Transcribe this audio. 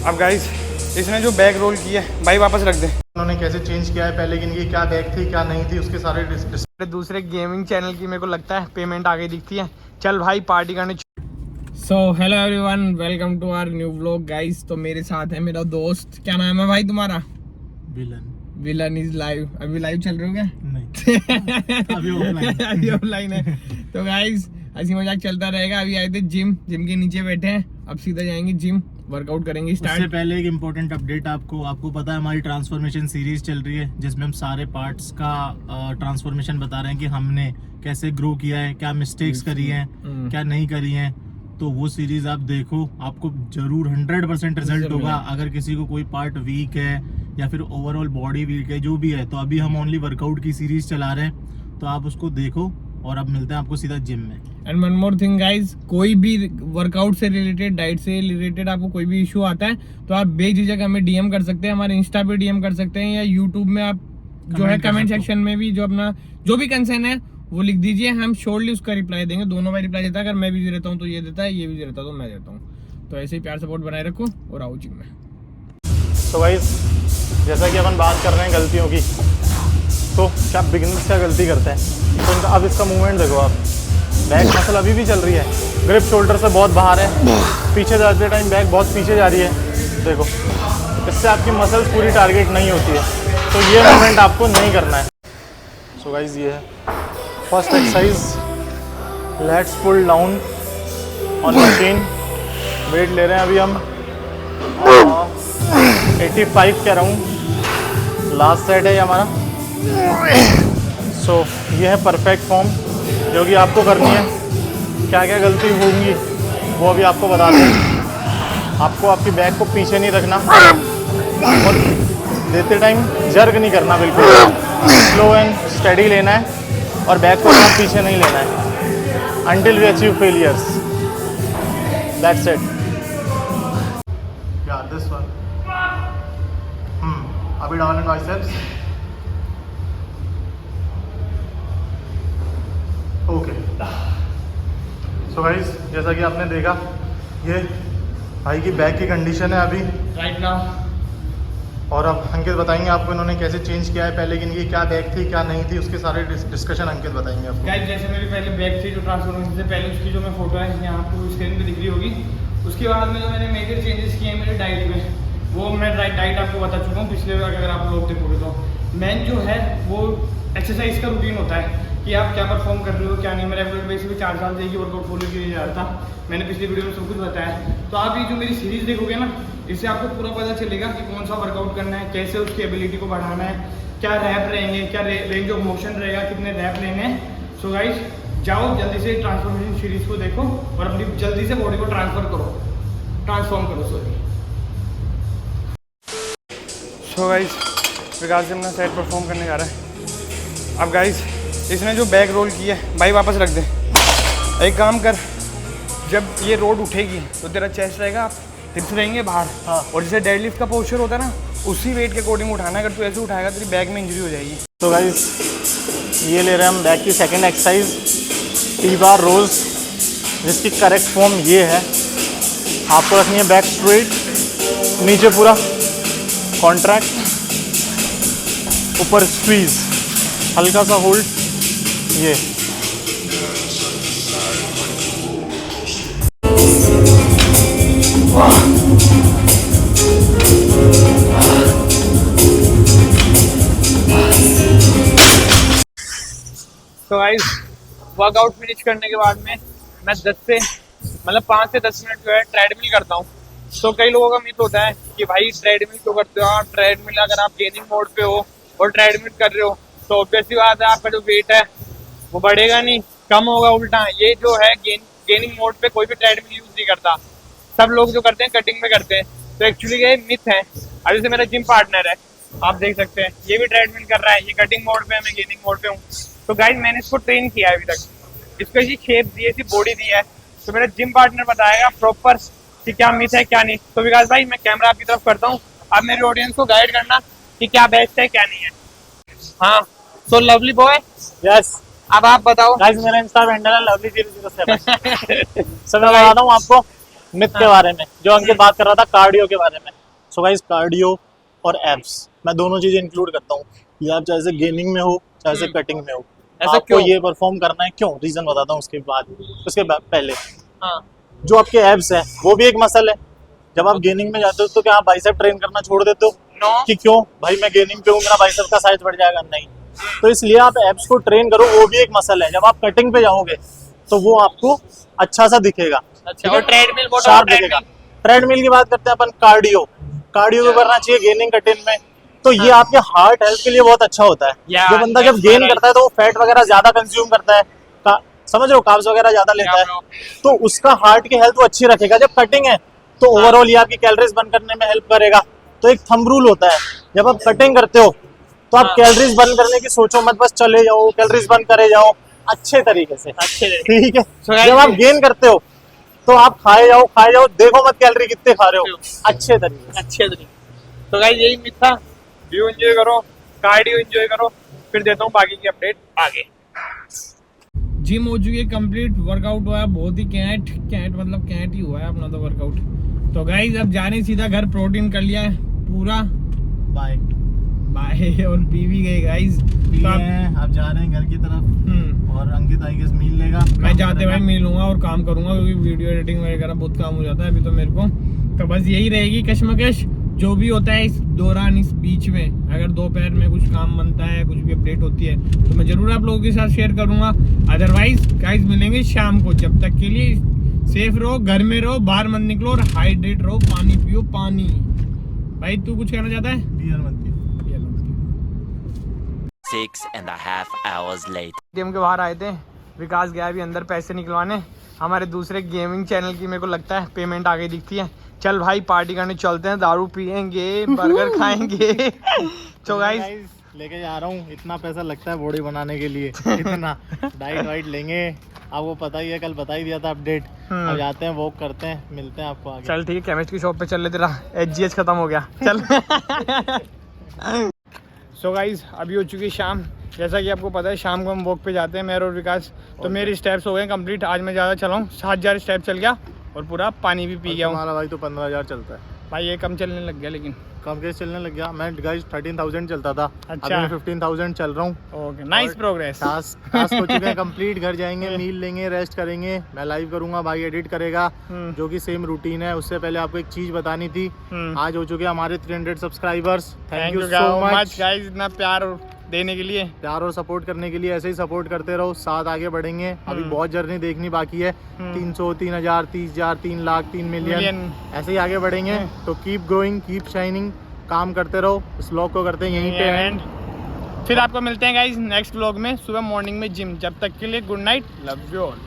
अब गाइस इसने जो बैग रोल किया है भाई वापस रख दे। उन्होंने कैसे चेंज किया है, पहले की इनकी क्या बैग थी क्या नहीं थी, उसके सारे दूसरे गेमिंग चैनल की मेरे को लगता है पेमेंट आगे दिखती है। चल भाई पार्टी करने। So hello everyone, welcome to our new vlog guys. तो मेरे साथ है मेरा दोस्त, क्या नाम है भाई तुम्हारा? Villain is live. अभी लाइव चल रहे हो क्या? नहीं अभी ऑफलाइन है। तो गाइस हंसी मजाक चलता रहेगा। अभी आए थे जिम के नीचे बैठे हैं, अब सीधा जाएंगे जिम, वर्कआउट करेंगे स्टार्ट। उससे पहले एक इम्पोर्टेंट अपडेट आपको पता है हमारी ट्रांसफॉर्मेशन सीरीज चल रही है, जिसमें हम सारे पार्ट्स का ट्रांसफॉर्मेशन बता रहे हैं कि हमने कैसे ग्रो किया है, क्या मिस्टेक्स करी हैं, क्या नहीं करी हैं। तो वो सीरीज आप देखो, आपको जरूर 100% रिजल्ट होगा। अगर किसी को कोई पार्ट वीक है या फिर ओवरऑल बॉडी वीक है, जो भी है, तो अभी हम ओनली वर्कआउट की सीरीज चला रहे हैं, तो आप उसको देखो। और अब मिलते हैं आपको सीधा जिम में। And one more thing guys, कोई भी वर्कआउट से रिलेटेड, डाइट से रिलेटेड आपको कोई भी इशू आता है तो आप बेझिझक हमें डीएम कर सकते हैं, हमारे इंस्टा पे डीएम कर सकते हैं, या यूट्यूब में आप जो है कमेंट सेक्शन में भी जो अपना जो भी कंसर्न है वो लिख दीजिए, हम श्योरली उसका रिप्लाई देंगे। दोनों में रिप्लाई देता है, अगर मैं बिजी रहता हूँ तो ये देता है, ये बिजी रहता है तो मैं देता हूँ। तो ऐसे ही प्यार सपोर्ट बनाए रखो और आओ जिम में। तो गाइस जैसा कि अपन बात कर रहे हैं गलतियों की, तो क्या बिगिनर्स क्या गलती करते हैं, तो अब इसका मूवमेंट देखो आप। बैक मसल अभी भी चल रही है, ग्रिप शोल्डर से बहुत बाहर है, पीछे जाते टाइम बैक बहुत पीछे जा रही है। देखो, इससे आपकी मसल्स पूरी टारगेट नहीं होती है, तो ये मूवमेंट आपको नहीं करना है। सो गाइस ये है first exercise, let's pull down on machine. Weight ले रहे हैं अभी हम 85 के अराउंड। लास्ट सेट है ये हमारा। सो ये है परफेक्ट फॉर्म जो कि आपको करनी है। क्या क्या गलती होंगी वो अभी आपको बताते हैं। आपको आपकी बैक को पीछे नहीं रखना और देते टाइम जर्क नहीं करना, बिल्कुल स्लो एंड स्टेडी लेना है और बैक को आप पीछे नहीं लेना है until we achieve failures. That's it. Yeah, this one. अभी down and biceps. Okay. So guys जैसा कि आपने देखा, ये भाई की बैक की कंडीशन है अभी राइट नाउ। और अब अंकित बताएंगे आपको इन्होंने कैसे चेंज किया है, पहले की इनकी क्या बैग थी क्या नहीं थी, उसके सारे डिस्कशन अंकित बताएंगे आपको। गाइस जैसे मेरी पहले बैग थी, जो ट्रांसफॉर्मेशन से पहले उसकी जो मैं फोटो है यहाँ आपको स्क्रीन पे दिख रही होगी। उसके बाद में जो मैंने मेजर चेंजेस किए हैं मेरे डाइट में, वो मैं डाइट आपको बता चुका हूँ पिछले बार, अगर आप लोग देखोगे तो। मेन जो है वो एक्सरसाइज का रूटीन होता है कि आप क्या परफॉर्म कर रहे हो क्या नहीं। मैं रेगुलर बेसिस पे 4 साल से ही वर्कआउट फॉलो किया जा रहा था, मैंने पिछली वीडियो में सब कुछ बताया। तो आप ये जो मेरी सीरीज देखोगे ना, इससे आपको पूरा पता चलेगा कि कौन सा वर्कआउट करना है, कैसे उसकी एबिलिटी को बढ़ाना है, क्या रैप रहेंगे, क्या रेंज ऑफ मोशन रहेगा, कितने रैप लेने हैं। सो गाइस जाओ जल्दी से ट्रांसफॉर्मेशन सीरीज को देखो और अपनी जल्दी से बॉडी को ट्रांसफॉर्म करो। सो गाइस विकास अपना सेट परफॉर्म करने जा रहा है। अब गाइस इसने जो बैग रोल किया है भाई वापस रख दे। एक काम कर, जब ये रोड उठेगी तो तेरा चेस्ट रहेगा, आप हिप्स रहेंगे बाहर। हाँ। और जैसे डेडलिफ्ट का पोस्चर होता है ना, उसी वेट के अकॉर्डिंग उठाना है। अगर तू ऐसे उठाएगा तेरी बैक में इंजरी हो जाएगी। तो गाइस ये ले रहे हैं हम बैक की सेकंड एक्सरसाइज, T-bar रोल्स, जिसकी करेक्ट फॉर्म ये है। आपको रखनी है बैक स्ट्रेट, नीचे पूरा कॉन्ट्रैक्ट, ऊपर स्क्वीज, हल्का सा होल्ड। ये तो गाइस वर्कआउट फिनिश करने के बाद में मैं 5 से 10 मिनट जो है ट्रेडमिल करता हूँ। तो कई लोगों का मिथ होता है कि भाई ट्रेडमिल क्यों करते हो आप? ट्रेडमिल अगर आप गेनिंग मोड पे हो और ट्रेडमिल कर रहे हो तो ऑब्वियसली बात है आपका जो वेट है वो बढ़ेगा नहीं, कम होगा उल्टा। ये जो है गेनिंग मोड पे कोई भी ट्रेडमिल यूज नहीं करता, सब लोग जो करते हैं कटिंग में करते हैं। तो एक्चुअली ये मिथ है। अभी से मेरा जिम पार्टनर है, आप देख सकते हैं, ये भी ट्रेडमिल कर रहा है, ये कटिंग मोड पे है, मैं गेनिंग मोड पे हूँ। तो गाइस मैंने इसको ट्रेन किया है अभी तक, इसको ऐसी शेप दी है, ऐसी बॉडी दी है। तो मेरा जिम पार्टनर बताएगा प्रॉपर कि क्या मिथ है क्या नहीं। तो विकास भाई मैं कैमरा आपकी तरफ करता हूँ, आप मेरे ऑडियंस को गाइड करना कि क्या बेस्ट है क्या नहीं है। हाँ, सो लवली बॉय, यस, अब आप बताओ। गाइस मेरा इंस्टा हैंडल है lovely007। सो मैं बताता हूँ आपको, मिथ के बारे में, जो अंकित बात कर रहा था कार्डियो के बारे में। सो गाइस, कार्डियो और एब्स मैं दोनों चीजें इंक्लूड करता हूँ। ये आप चाहे से गेमिंग में हो चाहे से कटिंग में हो, ऐसा आपको क्यों? ये परफॉर्म करना है। क्यों, रीजन बताता हूँ उसके पहले। हाँ जो आपके एब्स है वो भी एक मसल है। जब आप गेनिंग में जाते हो तो क्या आप बाइसेप ट्रेन करना छोड़ देते हो? नो। कि क्यों भाई मैं गेनिंग पे हूँ, मेरा बाइसेप का साइज बढ़ जाएगा? नहीं। तो इसलिए आप एब्स को ट्रेन करो, वो भी एक मसल है। जब आप कटिंग पे जाओगे तो वो आपको अच्छा सा दिखेगा, अच्छा। और ट्रेडमिल शार्प दिखेगा। ट्रेडमिल की बात करते हैं अपन। कार्डियो तो करना चाहिए गेनिंग कटिंग में। तो ये आपके हार्ट हेल्थ के लिए बहुत अच्छा होता है। Yeah, जो बंदा जब that's गेन right. करता है तो वो फैट वगैरह ज्यादा कंज्यूम करता है, समझ रहे हो, कार्ब्स वगैरह ज्यादा लेता है, तो उसका हार्ट की हेल्थ वो अच्छी रखेगा। जब कटिंग है तो ओवरऑल ये आपकी कैलोरीज बर्न करने में हेल्प करेगा। तो एक थंब रूल होता है, जब आप कटिंग करते हो तो आप कैलोरीज बर्न करने की सोचो मत, बस चले जाओ कैलोरीज बर्न करे जाओ अच्छे तरीके से। ठीक है। जब आप गेन करते हो तो आप खाए जाओ, देखो मत कैलोरी कितने खा रहे हो, अच्छे तरीके। तो गाइस यही मिथ था। व्यू एंजॉय करो, कार्डियो एंजॉय करो, फिर देता हूँ बाकी की अपडेट आगे। जिम हो चुकी है कंप्लीट, वर्कआउट हुआ है बहुत ही कैंट मतलब कैंट ही हुआ है अपना तो वर्कआउट। तो गाइस अब जाने सीधा घर, प्रोटीन कर लिया है पूरा, बाय और पी भी गए गाइस। तो अब जा रहे हैं घर की तरफ, और अंकित आई गेस मील लेगा। मैं जाते हुए मिलूंगा और काम करूंगा, क्योंकि वीडियो एडिटिंग वगैरह बहुत काम हो जाता है अभी तो मेरे को। तो बस यही रहेगी कश्मकश, जो भी होता है इस दौरान, इस बीच में अगर दोपहर में कुछ काम बनता है, कुछ भी अपडेट होती है तो मैं जरूर आप लोगों के साथ शेयर करूंगा। अदरवाइज गाइस मिलेंगे शाम को। जब तक के लिए सेफ रहो, घर में रहो, बाहर मत निकलो और हाइड्रेट रहो, पानी पियो पानी। भाई तू कुछ कहना चाहता है? बियर मत पियो। 6.5 hours later. गेम के बाहर आए थे, विकास गया भी अंदर पैसे निकलवाने। हमारे दूसरे गेमिंग चैनल की मेरे को लगता है पेमेंट आगे दिखती है। चल भाई पार्टी करने चलते हैं, दारू पियेंगे, बर्गर खाएंगे। तो गाइस लेके जा रहा हूँ, इतना पैसा लगता है बॉडी बनाने के लिए, इतना डाइट वाइट लेंगे, आपको पता ही है, कल बता ही दिया था अपडेट। अब जाते हैं, वॉक करते हैं, मिलते हैं आपको आगे। चल ठीक है, केमिस्ट की शॉप पे चल ले, तेरा HGH खत्म हो गया। चल। सो गाइस अभी हो चुकी शाम, जैसा कि आपको पता है शाम को हम वॉक पे जाते हैं, मेरे और विकास। तो मेरी स्टेप्स हो गए कंप्लीट, आज मैं ज़्यादा चला हूँ, 7000 स्टेप चल गया और पूरा पानी भी पी गया हूँ। हमारा भाई तो 15000 चलता है भाई, ये कम चलने लग गया, लेकिन कम केस चलने लग गया। मैं गाइस 13000 चलता था, अच्छा। अभी मैं 15000 चल रहा हूँ। Okay, nice progress. टास्क हो चुके हैं कंप्लीट। घर जाएंगे, मील लेंगे, रेस्ट करेंगे, मैं लाइव करूंगा, भाई एडिट करेगा, जो कि सेम रूटीन है। उससे पहले आपको एक चीज बतानी थी, आज हो चुके हैं हमारे 300 subscribers. Thank you so much guys, इतना प्यार देने के लिए, प्यार और सपोर्ट करने के लिए। ऐसे ही सपोर्ट करते रहो, साथ आगे बढ़ेंगे। अभी बहुत जर्नी देखनी बाकी है, 300, 3000, 30000, 3 लाख, 3 मिलियन, ऐसे ही आगे बढ़ेंगे। तो कीप ग्रोइंग, कीप शाइनिंग, काम करते रहो। इस व्लॉग को करते हैं यहीं पे एंड। फिर आपको मिलते हैं गाइस नेक्स्ट व्लॉग में, सुबह मॉर्निंग में जिम। जब तक के लिए good night, love you all.